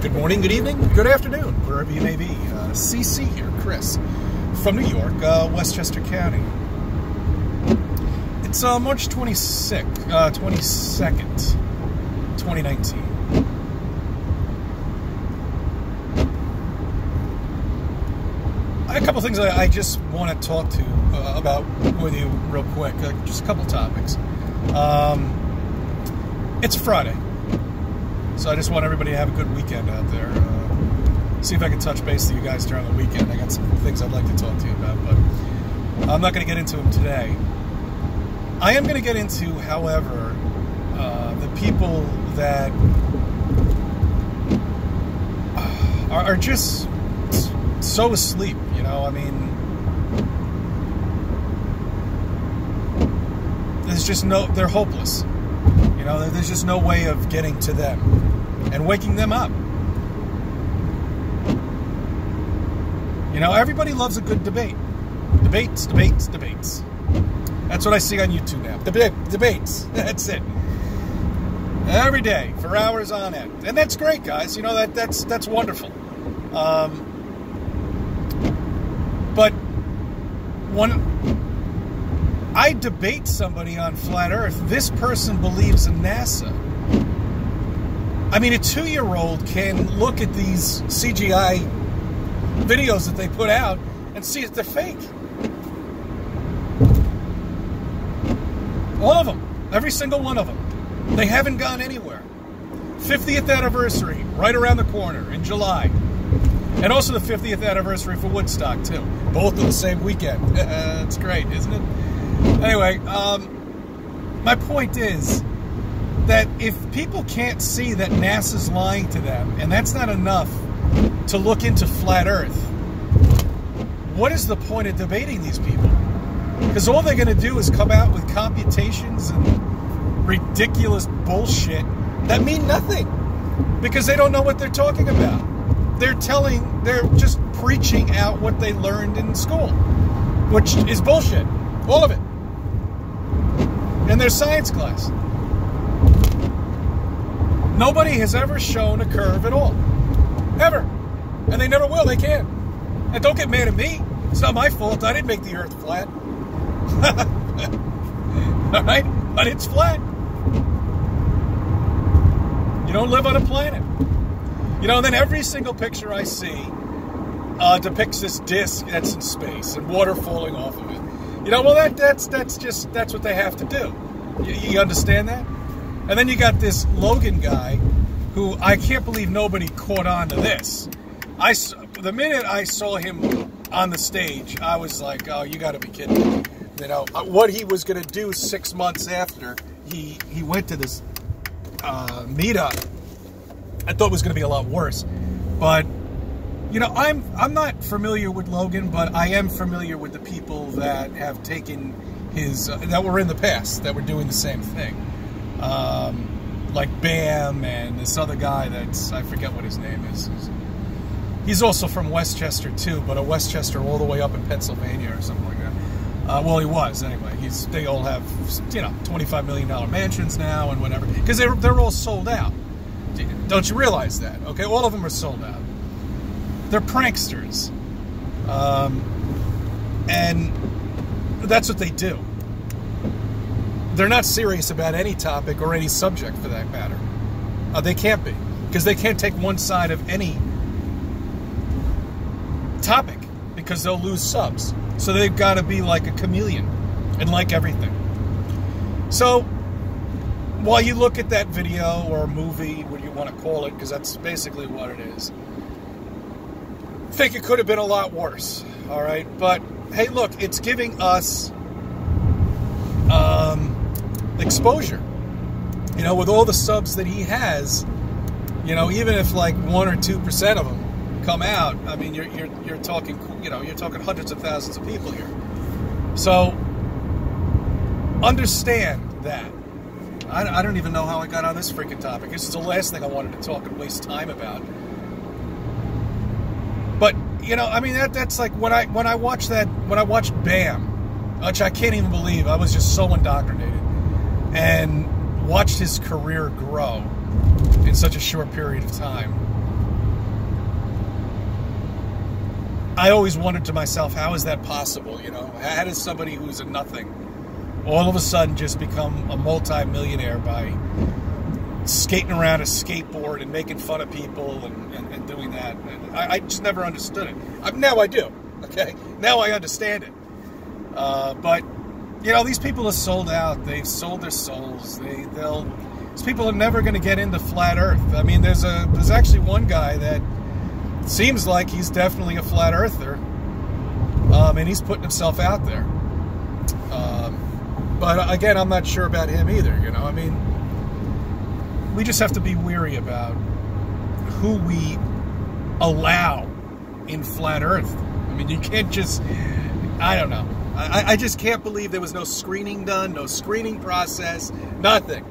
Good morning, good evening, good afternoon, wherever you may be. CC here, Chris, from New York, Westchester County. It's March 22nd, 2019. A couple things I just want to talk to about with you real quick. Just a couple topics. It's Friday, so I just want everybody to have a good weekend out there. See if I can touch base with you guys during the weekend. I got some things I'd like to talk to you about, but I'm not going to get into them today. I am going to get into, however, the people that are just so asleep, you know. I mean, there's just no, they're hopeless. You know, there's just no way of getting to them and waking them up. You know, everybody loves a good debate. Debates, debates, debates. That's what I see on YouTube now. Debates. That's it. Every day, for hours on end. And that's great, guys. You know, that's wonderful. But when I debate somebody on Flat Earth, this person believes in NASA. I mean, a 2-year-old can look at these CGI videos that they put out and see if they're fake. All of them. Every single one of them. They haven't gone anywhere. 50th anniversary, right around the corner in July. And also the 50th anniversary for Woodstock, too. Both on the same weekend. It's great, isn't it? Anyway, my point is that if people can't see that NASA's lying to them, and that's not enough to look into Flat Earth, what is the point of debating these people? Because all they're going to do is come out with computations and ridiculous bullshit that mean nothing. Because they don't know what they're talking about. They're just preaching out what they learned in school, which is bullshit. All of it. In their science class. Nobody has ever shown a curve at all. Ever. And they never will. They can't. And don't get mad at me. It's not my fault. I didn't make the Earth flat. Alright? But it's flat. You don't live on a planet. You know, and then every single picture I see depicts this disc that's in space and water falling off of it. You know, well, that's what they have to do. You understand that? And then you got this Logan guy, who I can't believe nobody caught on to this. The minute I saw him on the stage, I was like, oh, you got to be kidding me. You know, what he was going to do 6 months after he went to this meetup, I thought was going to be a lot worse. But, you know, I'm not familiar with Logan, but I am familiar with the people that have taken his, that were in the past, that were doing the same thing. Like Bam and this other guy that's, I forget what his name is. He's also from Westchester too, but a Westchester all the way up in Pennsylvania or something like that. Well, he was anyway. They all have, you know, $25 million mansions now and whatever, because they're all sold out. Don't you realize that? Okay, all of them are sold out. They're pranksters, and that's what they do. They're not serious about any topic or any subject for that matter. They can't be, because they can't take one side of any topic, because they'll lose subs. So they've got to be like a chameleon and like everything. So while you look at that video or movie, what you want to call it, because that's basically what it is, I think it could have been a lot worse. All right, but hey, look, it's giving us exposure. You know, with all the subs that he has, you know, even if like 1 or 2% of them come out, I mean, you're talking, you know, you're talking hundreds of thousands of people here. So understand that. I don't even know how I got on this freaking topic. This is the last thing I wanted to talk and waste time about. But you know, I mean, that's like when I watched Bam, which I can't even believe. I was just so indoctrinated, and watched his career grow in such a short period of time. I always wondered to myself, how is that possible? You know, how does somebody who's a nothing all of a sudden just become a multi-millionaire by skating around a skateboard and making fun of people and doing that? And I just never understood it. Now I do. Okay, now I understand it. But you know, these people are sold out. They've sold their souls. These people are never going to get into flat Earth. I mean, there's actually one guy that seems like he's definitely a flat earther, and he's putting himself out there. But again, I'm not sure about him either. You know, I mean, we just have to be weary about who we allow in flat Earth. I mean, you can't just, I don't know. I just can't believe there was no screening done, no screening process, nothing.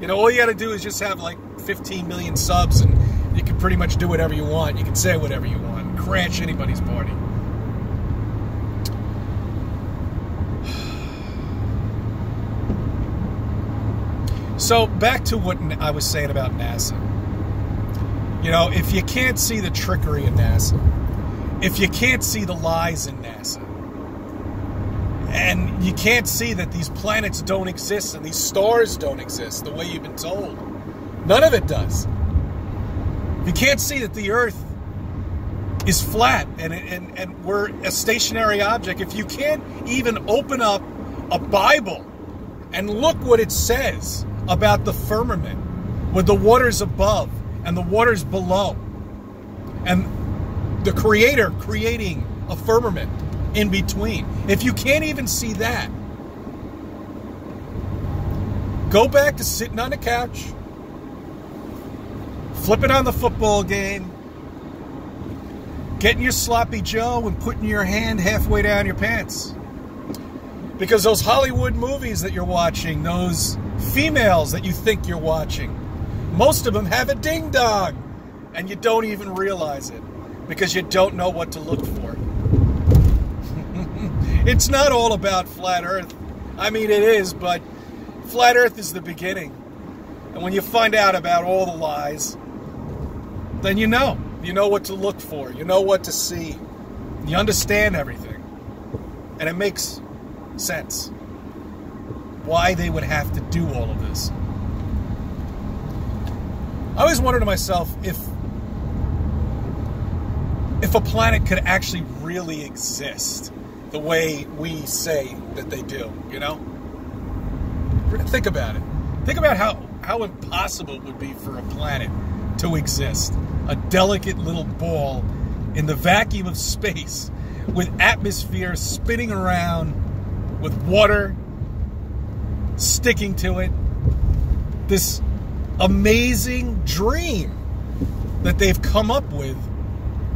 You know, all you got to do is just have like 15 million subs, and you can pretty much do whatever you want. You can say whatever you want, crash anybody's party. So back to what I was saying about NASA. You know, if you can't see the trickery in NASA, if you can't see the lies in NASA, and you can't see that these planets don't exist and these stars don't exist the way you've been told, none of it does. If you can't see that the Earth is flat and we're a stationary object, if you can't even open up a Bible and look what it says about the firmament, with the waters above and the waters below, and the Creator creating a firmament in between. If you can't even see that, go back to sitting on the couch, flipping on the football game, getting your sloppy Joe and putting your hand halfway down your pants. Because those Hollywood movies that you're watching, those females that you think you're watching, most of them have a ding-dong, and you don't even realize it because you don't know what to look for. It's not all about flat Earth. I mean, it is, but flat Earth is the beginning. And when you find out about all the lies, then you know what to look for. You know what to see. You understand everything. And it makes sense why they would have to do all of this. I always wondered to myself if a planet could actually really exist the way we say that they do, you know? Think about it. Think about how impossible it would be for a planet to exist. A delicate little ball in the vacuum of space with atmosphere spinning around, with water sticking to it. This amazing dream that they've come up with,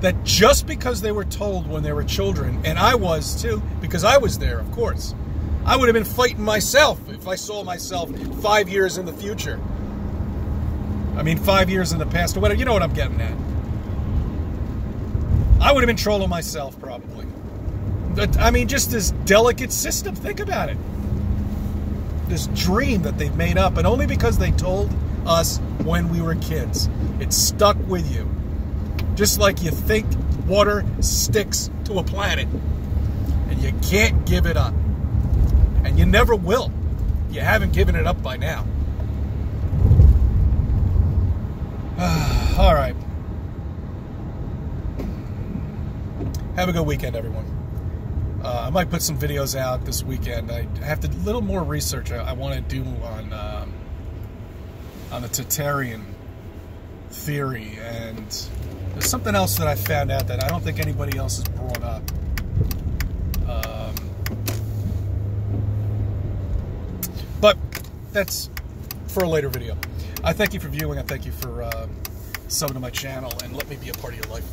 that just because they were told when they were children, and I was too, because I was there, of course. I would have been fighting myself if I saw myself 5 years in the future. I mean, 5 years in the past, or whatever. You know what I'm getting at. I would have been trolling myself, probably. I mean, just this delicate system. Think about it. This dream that they've made up, and only because they told us when we were kids. It stuck with you. Just like you think water sticks to a planet, and you can't give it up. And you never will. You haven't given it up by now. All right. Have a good weekend, everyone. I might put some videos out this weekend. I have to little more research I want to do on the Tartarian theory, and there's something else that I found out that I don't think anybody else has brought up. But that's for a later video. I thank you for viewing. I thank you for subbing to my channel and let me be a part of your life.